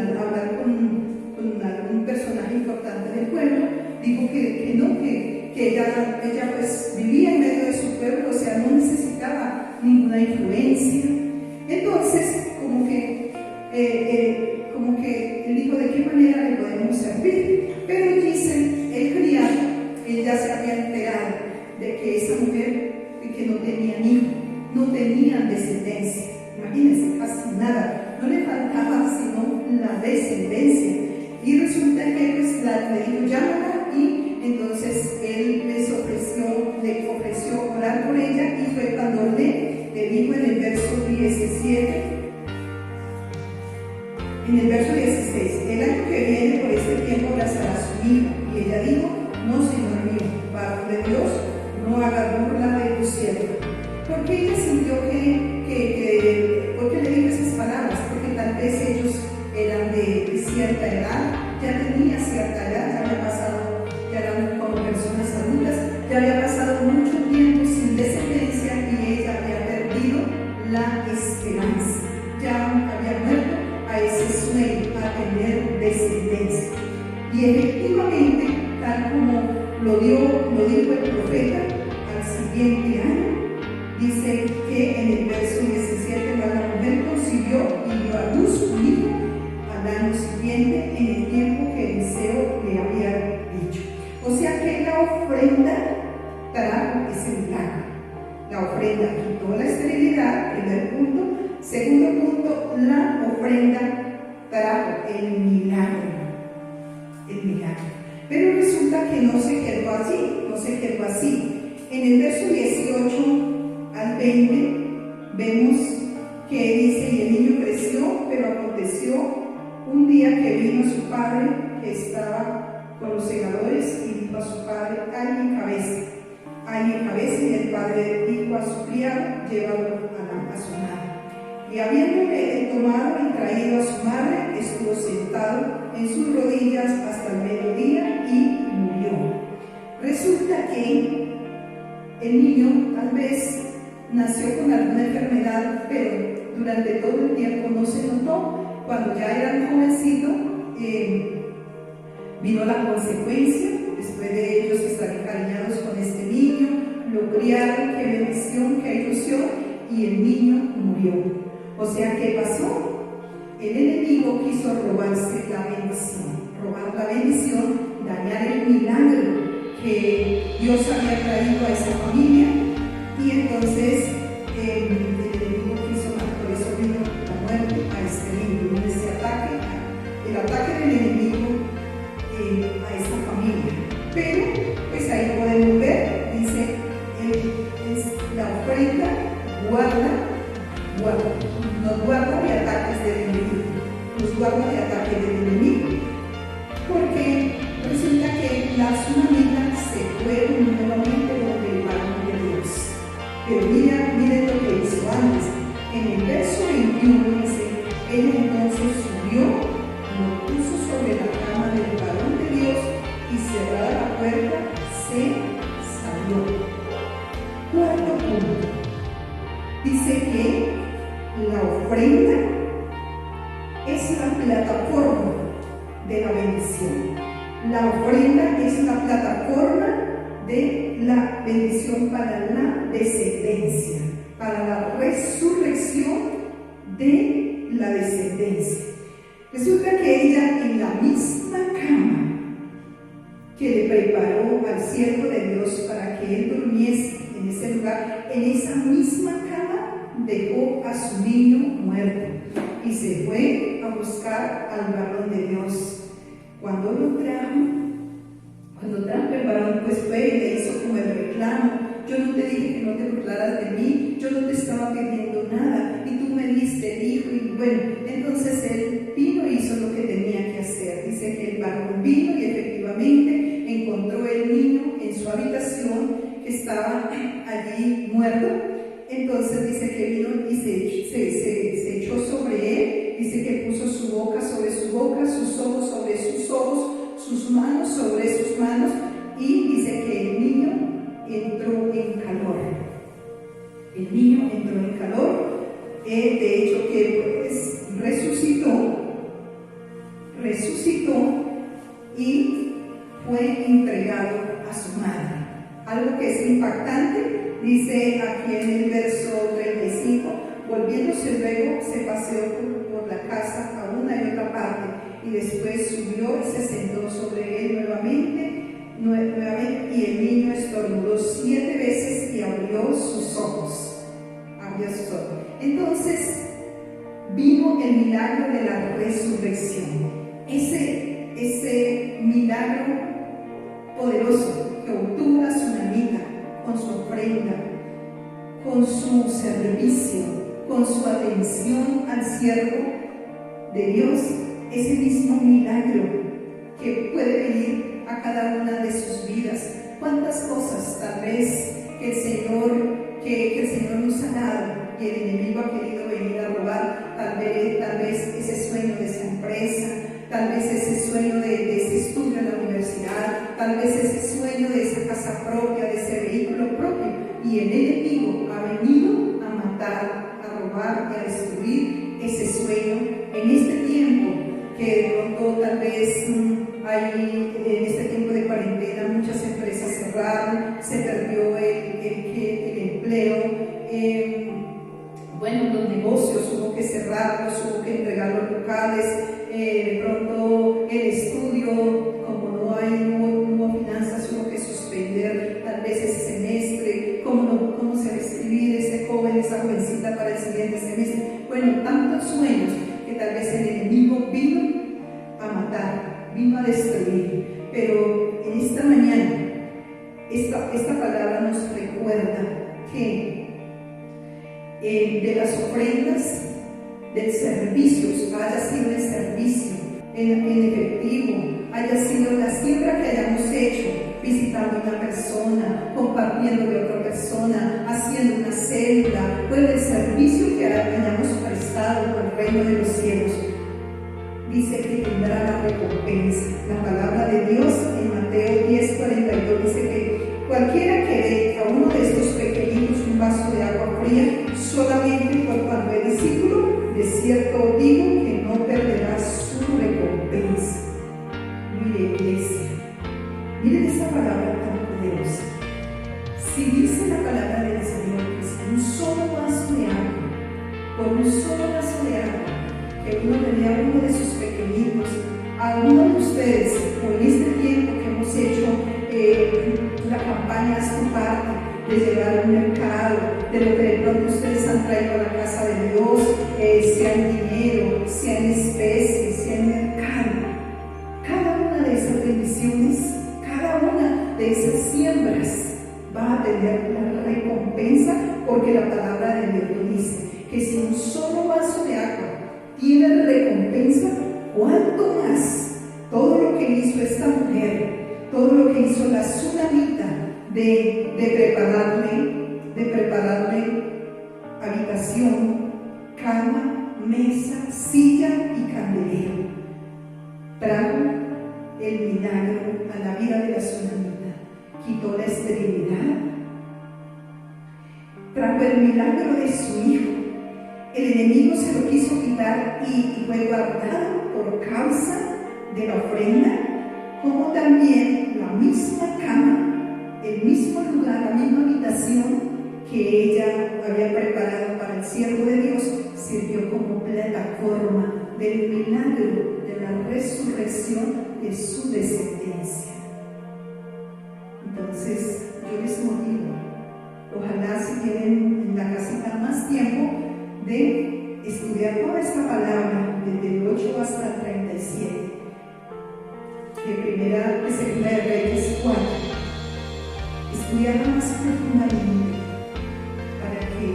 D: algún personaje importante del pueblo. Dijo que no, que ella pues vivía en medio de su pueblo, o sea, no necesitaba ninguna influencia. Entonces, como que él dijo, ¿de qué manera le podemos servir? Pero dice, el criado, él ya se había enterado de que esa mujer que no tenía hijo, no tenían descendencia. Imagínense, casi nada, no le faltaba sino la descendencia. Y resulta que pues le dijo, llámala, y entonces él le ofreció orar por ella, y fue cuando le dijo en el verso 17, en el verso 16, el año que viene por este tiempo abrazará a su hija. Y ella dijo, no, Señor mío, varón de Dios, no haga burla de tu sierva. Porque ella sintió porque le dijo esas palabras, porque tal vez ellos eran de cierta edad, ya tenía cierta edad, ya había pasado, ya eran como personas adultas, ya había pasado mucho tiempo sin descendencia, y ella había perdido la esperanza, ya había muerto a ese sueño, a tener descendencia. Y efectivamente, tal como lo dijo el profeta, al siguiente año, dice que en el verso 17, la mujer concibió y dio a luz un hijo al año siguiente, en el tiempo que Eliseo le había dicho. O sea que la ofrenda trajo ese milagro. La ofrenda quitó la esterilidad, primer punto. Segundo punto, la ofrenda trajo el milagro. El milagro. Pero resulta que no se quedó así. En el verso 18 al 20 vemos que dice, y el niño creció, pero aconteció un día que vino su padre, que estaba con los segadores, y dijo a su padre, ay mi cabeza, y el padre dijo a su criado, llévalo a su madre. Y habiéndole tomado y traído a su madre, estuvo sentado en sus rodillas hasta el mediodía y murió. Resulta que el niño tal vez nació con alguna enfermedad, pero durante todo el tiempo no se notó. Cuando ya era jovencito, vino la consecuencia. Después de ellos estar encariñados con este niño, lo criaron, qué bendición, qué ilusión, y el niño murió. O sea, ¿qué pasó? El enemigo quiso robarse la bendición, robar la bendición, dañar el milagro que Dios había traído a esa familia. Y entonces el enemigo quiso, por eso vino la muerte a este niño, en este ataque, el ataque del enemigo a esta familia. Pero pues ahí podemos ver, dice, la ofrenda nos guarda de ataques del enemigo, nos guarda de ataques del enemigo, porque resulta que la tsunamita se fue nuevamente donde el varón de Dios. Pero miren lo que hizo antes. En el verso 21 dice, él entonces subió, lo puso sobre la cama del varón de Dios, y cerrada la puerta, se salió. Cuarto punto. Dice que la ofrenda es la plataforma de la bendición. La ofrenda es la plataforma de la bendición para la descendencia, para la resurrección de la descendencia. Resulta que ella, en la misma cama que le preparó al siervo de Dios para que él durmiese en ese lugar, en esa misma cama dejó a su niño muerto y se fue a buscar al varón de Dios. Cuando trajo el varón, pues fue y le hizo como el reclamo: yo no te dije que no te burlaras de mí, yo no te estaba pidiendo nada, y tú me diste el hijo. Y bueno, entonces él vino y hizo lo que tenía que hacer. Dice que el varón vino y efectivamente encontró el niño en su habitación, que estaba allí muerto. Entonces dice que vino y se echó sobre él, dice que puso su boca sobre su boca, sus ojos sobre sus ojos, sus manos sobre sus manos, y dice que el niño entró en calor. El niño entró en calor, de hecho que pues resucitó y fue entregado a su madre. Algo que es impactante, dice aquí en el verso 35: volviéndose luego se paseó por la casa a una y otra parte, y después subió y se sentó sobre él nuevamente, y el niño estornudó 7 veces y abrió sus ojos. Entonces vino el milagro de la resurrección, ese milagro poderoso que obtuvo la tsunamita con su ofrenda, con su servicio, con su atención al siervo de Dios. Ese mismo milagro que puede venir a cada una de sus vidas. ¿Cuántas cosas tal vez que el Señor nos ha dado y el enemigo ha querido venir a robar? Tal vez ese sueño de esa empresa, tal vez ese sueño de ese estudio en la universidad, tal vez ese sueño de esa casa propia, de ese vehículo propio. Y el enemigo ha venido a matar, a robar y a destruir ese sueño en este tiempo, que de pronto tal vez hay en este tiempo de cuarentena muchas empresas cerraron, se perdió el empleo, los negocios hubo que cerrarlos, hubo que entregar los locales, de pronto el estudio, como no hubo finanzas, hubo que suspender tal vez ese semestre, cómo se va a escribir ese joven, esa jovencita para el siguiente semestre. Bueno, tantos sueños que tal vez el enemigo vino a matar, vino a destruir. Pero en esta mañana, esta palabra nos recuerda que de las ofrendas, del servicio, haya sido el servicio en efectivo, haya sido la siembra que hayamos hecho, visitando a una persona, compartiendo de otra persona, haciendo una célula, o el servicio que hayamos prestado al reino de los cielos, dice que tendrá la recompensa. La palabra de Dios en Mateo 10:42 dice que cualquiera que dé a uno de estos pequeñitos un vaso de agua fría, solamente por cuanto es discípulo, de cierto digo que no perderá su recompensa. Mire, iglesia, miren esa palabra tan poderosa. Si dice la palabra del Señor que si un solo vaso de agua, por un solo vaso de agua, que uno le dé a uno de sus pequeñitos, a uno de ustedes, o en este tiempo que hemos hecho la campaña Haz tu parte, de llevar al mercado, de lo que de pronto ustedes han traído a la casa de Dios, sea en dinero, sea en especies, sea en mercado. Cada una de esas bendiciones, cada una de esas siembras va a tener la recompensa, porque la palabra de Dios lo dice, que si un solo vaso de agua tiene recompensa, ¿cuánto más todo lo que hizo esta mujer, todo lo que hizo la tsunamita de prepararle habitación, cama, mesa, silla y candelero? Trajo el milagro a la vida de la tsunamita, quitó la esterilidad, trajo el milagro de su hijo. El enemigo se lo quiso quitar y fue guardado por causa de la ofrenda, como también la misma cama el mismo lugar, la misma habitación que ella había preparado para el siervo de Dios, sirvió como plataforma del milagro de la resurrección de su descendencia. Entonces, yo les motivo, ojalá si tienen en la casita más tiempo, de estudiar toda esta palabra, desde el 8 hasta el 37, de segunda de Reyes 4, estudiarla más profundamente para que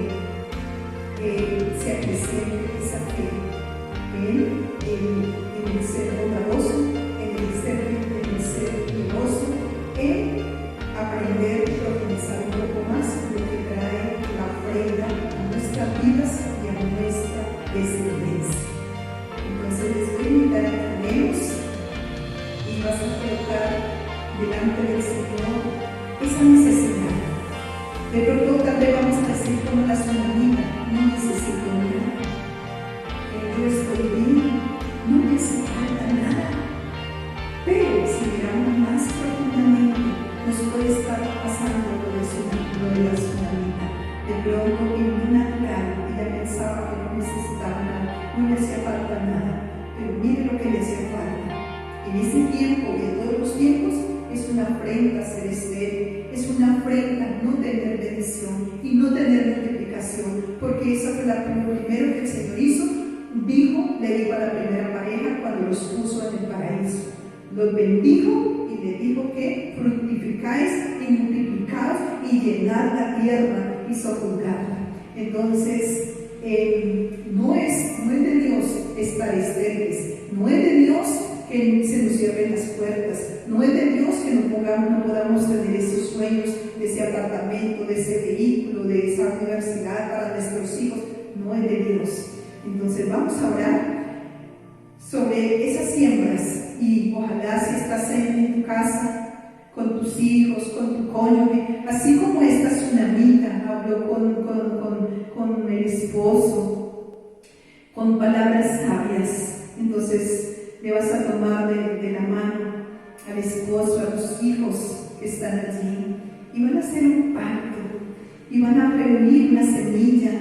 D: se acrecente esa fe en el ser bondadoso, en el ser generoso, en aprender y profundizar un poco más lo que trae la ofrenda a nuestras vidas y a nuestra descendencia. Entonces les voy a invitar a que oremos y vas a colocar delante del Señor esa necesidad. De pronto tal vez vamos a decir como la tsunamita, no necesito nada, yo estoy bien, no me hace falta nada. Pero si miramos más profundamente, nos puede estar pasando lo de la tsunamita. De pronto en una cara ella pensaba que no necesitaba nada, no le hacía falta nada, pero mire lo que le hacía falta. En ese tiempo y en todos los tiempos es una afrenta ser estéril, es una afrenta no tener bendición y no tener multiplicación, porque eso fue lo primero que el Señor hizo. Le dijo a la primera pareja cuando los puso en el paraíso, los bendijo y le dijo que fructificáis y multiplicaos y llenad la tierra y sojuzgadla. Entonces, no es de Dios estar estériles, no es de Dios que se nos cierren las puertas, no es de Dios que no podamos tener esos sueños de ese apartamento, de ese vehículo, de esa universidad para nuestros hijos, no es de Dios. Entonces vamos a orar sobre esas siembras y ojalá si estás en tu casa, con tus hijos, con tu cónyuge, así como esta tsunamita habló con el esposo, con palabras sabias, entonces le vas a tomar de la mano al esposo, a tus hijos que están allí y van a hacer un pacto y van a reunir una semilla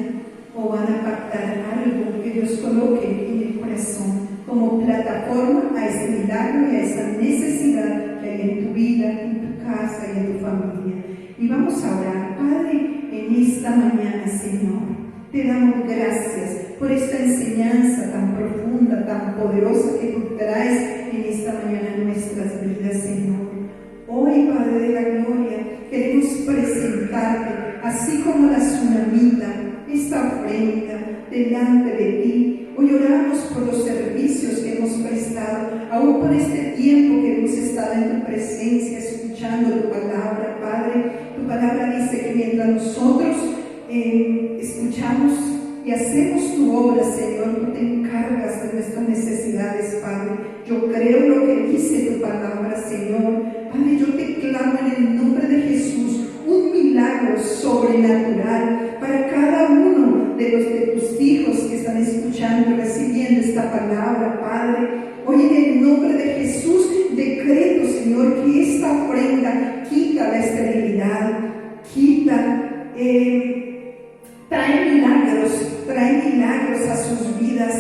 D: o van a pactar algo que Dios coloque en el corazón como plataforma a ese milagro y a esa necesidad que hay en tu vida, en tu casa y en tu familia. Y vamos a orar. Padre, en esta mañana, Señor, te damos gracias por esta enseñanza tan profunda, tan poderosa que tú traes en esta mañana en nuestras vidas, Señor. Hoy, Padre de la Gloria, queremos presentarte, así como la tsunamita, esta ofrenda delante de ti. Hoy oramos por los servicios que hemos prestado, aún por este tiempo que hemos estado en tu presencia, escuchando tu palabra, Padre. Tu palabra dice que mientras nosotros escuchamos y hacemos tu obra, Señor, tú te encargas de nuestras necesidades, Padre. Yo creo lo que dice tu palabra, Señor. Padre, yo te clamo en el nombre de Jesús un milagro sobrenatural para cada uno de tus hijos que están escuchando y recibiendo esta palabra, Padre. Hoy en el nombre de Jesús decreto, Señor, que esta ofrenda quita la esterilidad, trae milagros a sus vidas,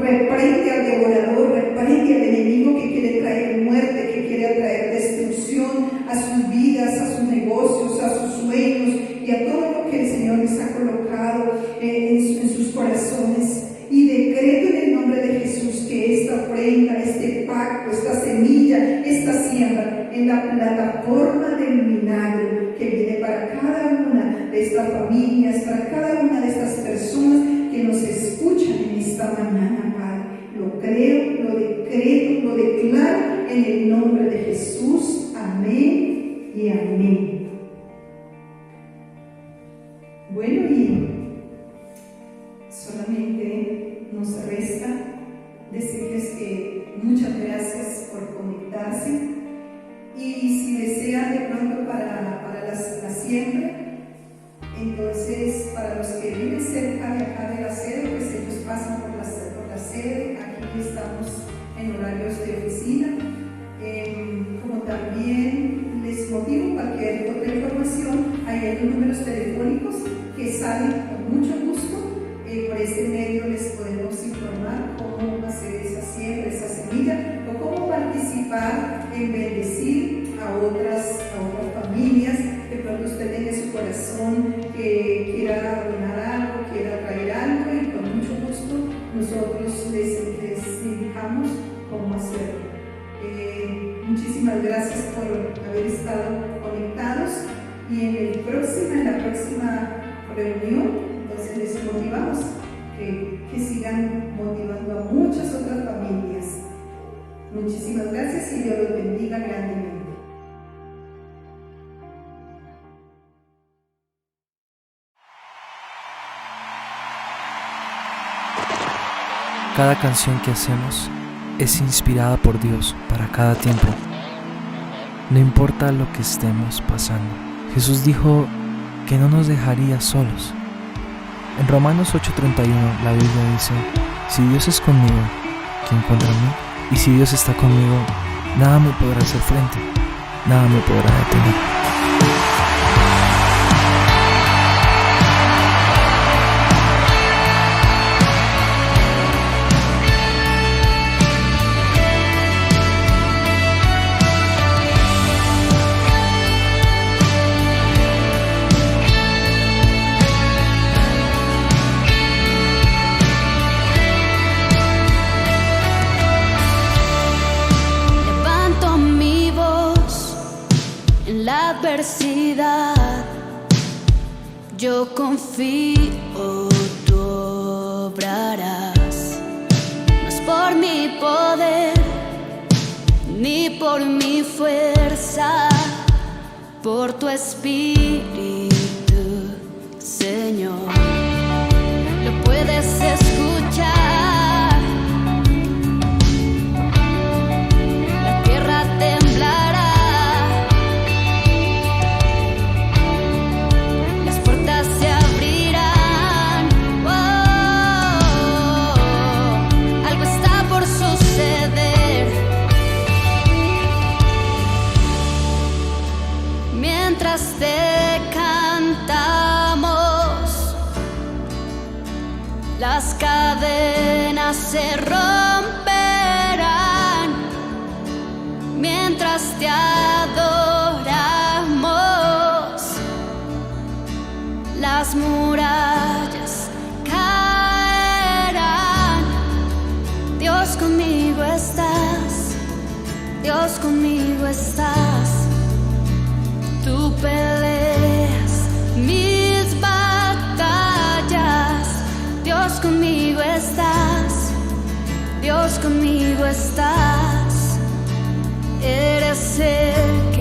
D: reprende al devorador, reprende al enemigo que quiere traer muerte, que quiere traer destrucción a sus vidas, a sus negocios, a sus sueños y a todo lo que el Señor les ha colocado en sus corazones. Y decreto en el nombre de Jesús que esta ofrenda, este pacto, esta semilla, esta siembra en la plataforma del milagro que viene para cada una de estas familias, para cada una de estas personas que nos escuchan en esta mañana, Padre. Lo creo, lo decreto, lo declaro en el nombre de Jesús. Amén y amén. Bueno, y solamente nos resta decirles que muchas gracias por conectarse y si desean de pronto para la siembra, entonces para los que viven cerca de acá de la sede, pues ellos pasan por la sede. Aquí estamos en horarios de oficina, como también les motivo cualquier otra hay dos números telefónicos que salen con mucho gusto. Por este medio les podemos informar cómo hacer esa siembra, esa semilla, o cómo participar en bendecir a otras familias. De pronto usted tenga en su corazón que quiera donar algo, quiera traer algo, y con mucho gusto nosotros les indicamos cómo hacerlo. Muchísimas gracias por haber estado conectados, y en la próxima reunión entonces les motivamos que sigan motivando a muchas otras familias. Muchísimas gracias y Dios los bendiga grandemente.
E: Cada canción que hacemos es inspirada por Dios para cada tiempo. No importa lo que estemos pasando. Jesús dijo que no nos dejaría solos. En Romanos 8:31 la Biblia dice: si Dios es conmigo, ¿quién contra mí? Y si Dios está conmigo, nada me podrá hacer frente, nada me podrá detener.
B: La adversidad, yo confío, tú obrarás. No es por mi poder ni por mi fuerza, por tu espíritu, Señor. Lo puedes escuchar. La tierra temblará. Te cantamos, las cadenas se romperán mientras te adoramos, las murallas caerán. Dios conmigo estás, Dios conmigo estás. Tú peleas mis batallas. Dios conmigo estás, Dios conmigo estás. Eres el